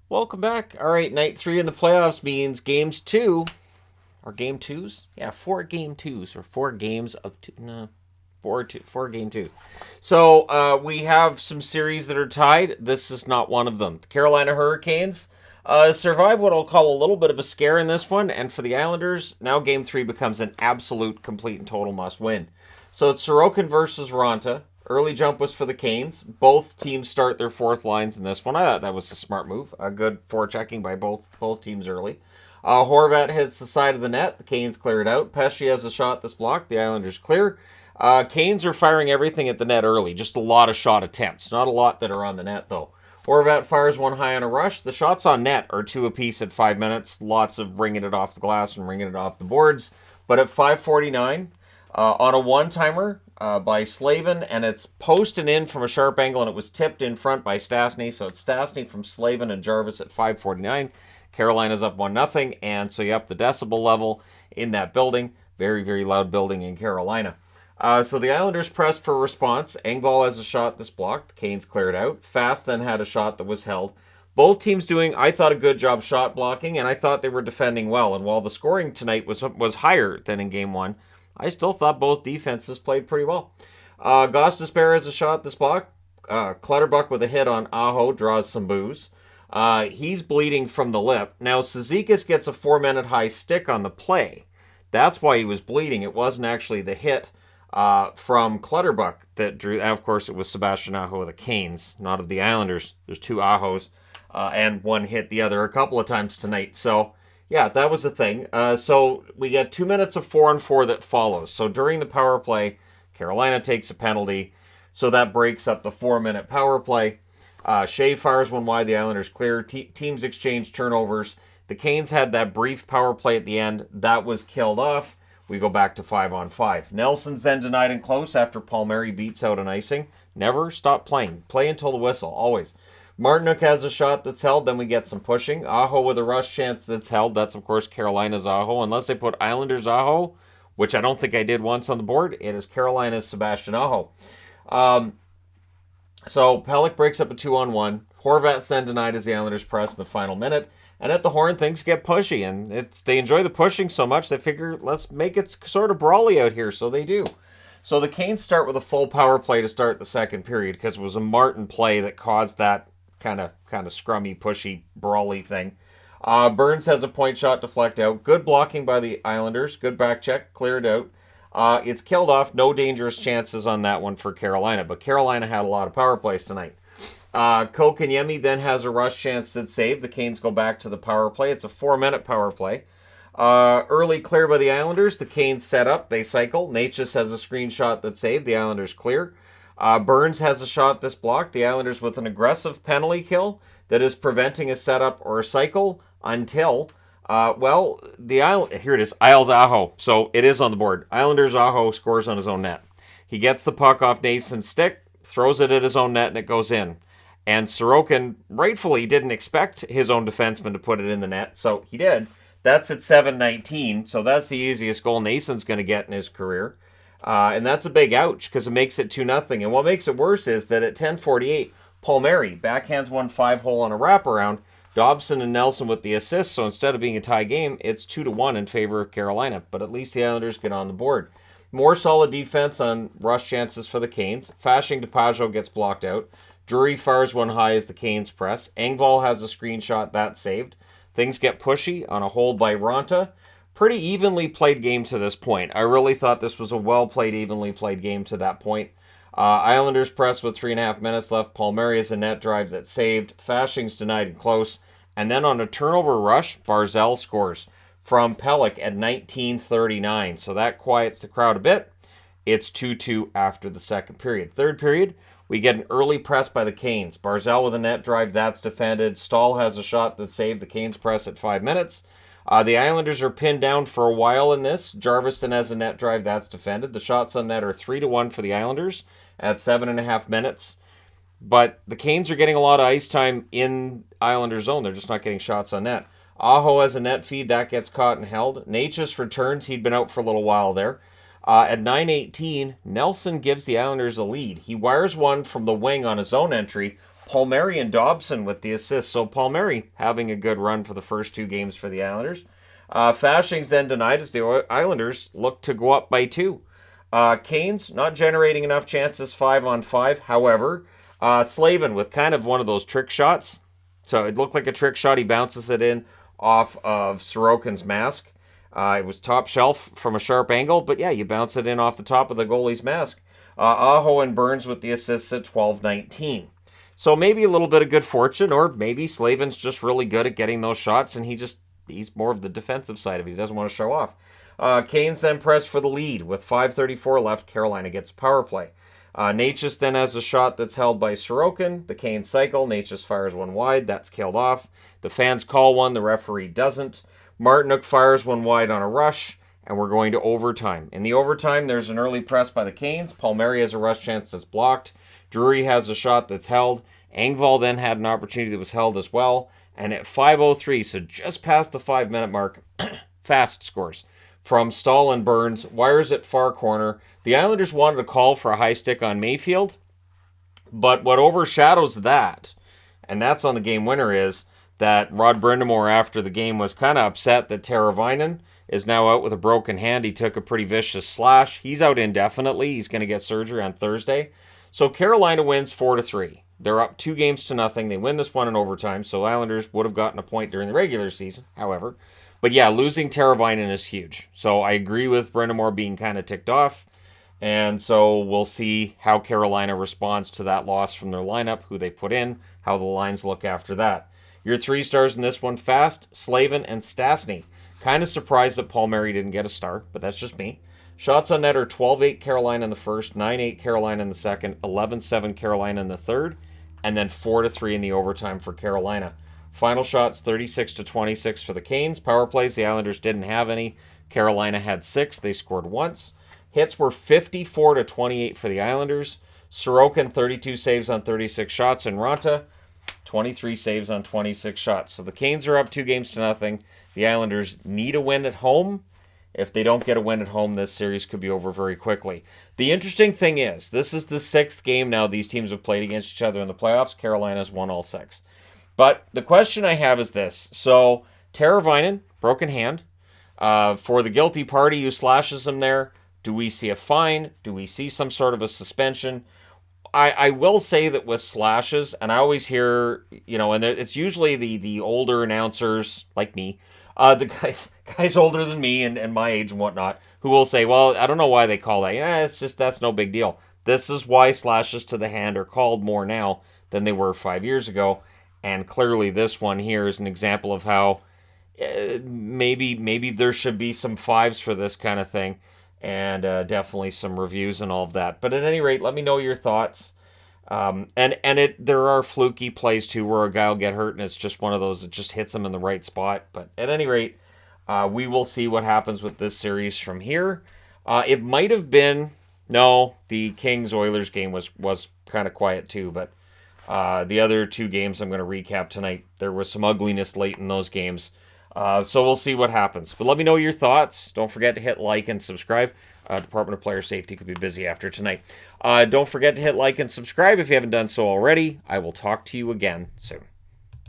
Welcome back. All right, night three in the playoffs means games two, or game twos? Yeah, four game twos, or four games of two. No, four game two. So we have some series that are tied. This is not one of them. The Carolina Hurricanes survive what I'll call a little bit of a scare in this one, and for the Islanders, now game three becomes an absolute, complete, and total must win. So it's Sorokin versus Ronta. Early jump was for the Canes. Both teams start their fourth lines in this one. I thought that was a smart move. A good forechecking by both teams early. Horvat hits the side of the net. The Canes clear it out. Pesce has a shot that's blocked. The Islanders clear. Canes are firing everything at the net early. Just a lot of shot attempts. Not a lot that are on the net, though. Horvat fires one high on a rush. The shots on net are two apiece at 5 minutes. Lots of ringing it off the glass and ringing it off the boards. But at 5:49, on a one-timer by Slavin, and it's posted in from a sharp angle, and it was tipped in front by Stastny. So it's Stastny from Slavin and Jarvis at 5:49. Carolina's up 1-0, and so you up the decibel level in that building. Very, very loud building in Carolina. So the Islanders pressed for response. Engvall has a shot that's blocked. The Canes cleared out. Fast then had a shot that was held. Both teams doing, I thought, a good job shot blocking, and I thought they were defending well. And while the scoring tonight was higher than in Game 1, I still thought both defenses played pretty well. Gostisbehere has a shot that's blocked. Clutterbuck with a hit on Aho draws some boos. He's bleeding from the lip. Now, Cizikas gets a 4-minute high stick on the play. That's why he was bleeding. It wasn't actually the hit from Clutterbuck that drew. And of course, it was Sebastian Aho of the Canes, not of the Islanders. There's two Ahos, and one hit the other a couple of times tonight. So, yeah, that was the thing. So we get 2 minutes of 4-on-4 that follows. So during the power play, Carolina takes a penalty. So that breaks up the 4-minute power play. Shea fires one wide. The Islanders clear. Teams exchange turnovers. The Canes had that brief power play at the end. That was killed off. We go back to 5-on-5. Nelson's then denied and close after Palmieri beats out an icing. Never stop playing. Play until the whistle, always. Martinook has a shot that's held. Then we get some pushing. Aho with a rush chance that's held. That's, of course, Carolina's Aho. Unless they put Islanders Aho, which I don't think I did once on the board, it is Carolina's Sebastian Aho. So Pelech breaks up a 2-on-1. Horvat's then denied as the Islanders press in the final minute. And at the horn, things get pushy, and they enjoy the pushing so much they figure let's make it sort of brawly out here. So they do. So the Canes start with a full power play to start the second period because it was a Martin play that caused that kind of scrummy, pushy, brawly thing. Burns has a point shot deflect out. Good blocking by the Islanders. Good back check, cleared out. It's killed off. No dangerous chances on that one for Carolina, but Carolina had a lot of power plays tonight. Kokaniemi then has a rush chance that's saved. The Canes go back to the power play. It's a 4-minute power play. Early clear by the Islanders. The Canes set up. They cycle. Natchez has a screenshot that's saved. The Islanders clear. Burns has a shot that's blocked. The Islanders with an aggressive penalty kill that is preventing a setup or a cycle until, here it is. Isles Aho. So it is on the board. Islanders Aho scores on his own net. He gets the puck off Nason's stick, throws it at his own net, and it goes in. And Sorokin rightfully didn't expect his own defenseman to put it in the net, so he did. That's at 7:19, so that's the easiest goal Nason's going to get in his career. And that's a big ouch because it makes it 2-0. And what makes it worse is that at 10:48, Palmieri backhands 1-5 hole on a wraparound. Dobson and Nelson with the assist, so instead of being a tie game, it's 2-1 in favor of Carolina. But at least the Islanders get on the board. More solid defense on rush chances for the Canes. Fashing to Pajot gets blocked out. Drury fires one high as the Canes press. Engvall has a screenshot that's saved. Things get pushy on a hold by Ronta. Pretty evenly played game to this point. I really thought this was a well-played, evenly played game to that point. Islanders press with 3.5 minutes left. Palmieri has a net drive that's saved. Fashing's denied and close. And then on a turnover rush, Barzal scores from Pelech at 19:39. So that quiets the crowd a bit. It's 2-2 after the second period. Third period, we get an early press by the Canes. Barzal with a net drive, that's defended. Stahl has a shot that saved the Canes press at 5 minutes. The Islanders are pinned down for a while in this. Jarvis then has a net drive, that's defended. The shots on net are 3-1 for the Islanders at 7.5 minutes. But the Canes are getting a lot of ice time in Islander zone. They're just not getting shots on net. Aho has a net feed, that gets caught and held. Natchez returns, he'd been out for a little while there. At 9:18, Nelson gives the Islanders a lead. He wires one from the wing on his own entry. Palmieri and Dobson with the assists. So Palmieri having a good run for the first 2 games for the Islanders. Fashing's then denied as the Islanders look to go up by 2. Canes not generating enough chances 5-on-5. However, Slavin with kind of one of those trick shots. So it looked like a trick shot. He bounces it in off of Sorokin's mask. It was top shelf from a sharp angle, but yeah, you bounce it in off the top of the goalie's mask. Aho and Burns with the assists at 12-19. So maybe a little bit of good fortune, or maybe Slavin's just really good at getting those shots, and he's more of the defensive side of it. He doesn't want to show off. Canes then press for the lead. With 5:34 left, Carolina gets power play. Necas then has a shot that's held by Sorokin. The Canes cycle. Necas fires one wide. That's killed off. The fans call one. The referee doesn't. Martinook fires one wide on a rush, and we're going to overtime. In the overtime, there's an early press by the Canes. Palmieri has a rush chance that's blocked. Drury has a shot that's held. Engvall then had an opportunity that was held as well. And at 5:03, so just past the 5-minute mark, Fast scores from Stahl and Burns, wires it far corner. The Islanders wanted a call for a high stick on Mayfield, but what overshadows that, and that's on the game winner, is that Rod Brind'Amour after the game was kind of upset that Teravainen is now out with a broken hand. He took a pretty vicious slash. He's out indefinitely. He's going to get surgery on Thursday. So Carolina wins 4-3. They're up 2-0. They win this one in overtime, so Islanders would have gotten a point during the regular season, however. But yeah, losing Teravainen is huge. So I agree with Brind'Amour being kind of ticked off. And so we'll see how Carolina responds to that loss from their lineup, who they put in, how the lines look after that. Your 3 stars in this one, Fast, Slavin, and Stastny. Kind of surprised that Palmieri didn't get a star, but that's just me. Shots on net are 12-8 Carolina in the first, 9-8 Carolina in the second, 11-7 Carolina in the third, and then 4-3 in the overtime for Carolina. Final shots 36-26 for the Canes. Power plays, the Islanders didn't have any. Carolina had 6. They scored once. Hits were 54-28 for the Islanders. Sorokin 32 saves on 36 shots, and Raanta 23 saves on 26 shots. So the Canes are up 2-0. The Islanders need a win at home. If they don't get a win at home, this series could be over very quickly. The interesting thing is, this is the 6th game now these teams have played against each other in the playoffs. Carolina's won all 6. But the question I have is this. So, Teravainen, broken hand. For the guilty party who slashes him there, do we see a fine? Do we see some sort of a suspension? I will say that with slashes, and I always hear, and it's usually the older announcers like me, the guys older than me and my age and whatnot, who will say, well, I don't know why they call that. It's just, that's no big deal. This is why slashes to the hand are called more now than they were 5 years ago. And clearly this one here is an example of how maybe there should be some 5s for this kind of thing. And definitely some reviews and all of that. But at any rate, let me know your thoughts. There are fluky plays too where a guy will get hurt and it's just one of those that just hits him in the right spot. But at any rate, we will see what happens with this series from here. It might have been, no, the Kings-Oilers game was kind of quiet too. But the other 2 games I'm going to recap tonight, there was some ugliness late in those games. So we'll see what happens. But let me know your thoughts. Don't forget to hit like and subscribe. Department of Player Safety could be busy after tonight. Don't forget to hit like and subscribe if you haven't done so already. I will talk to you again soon.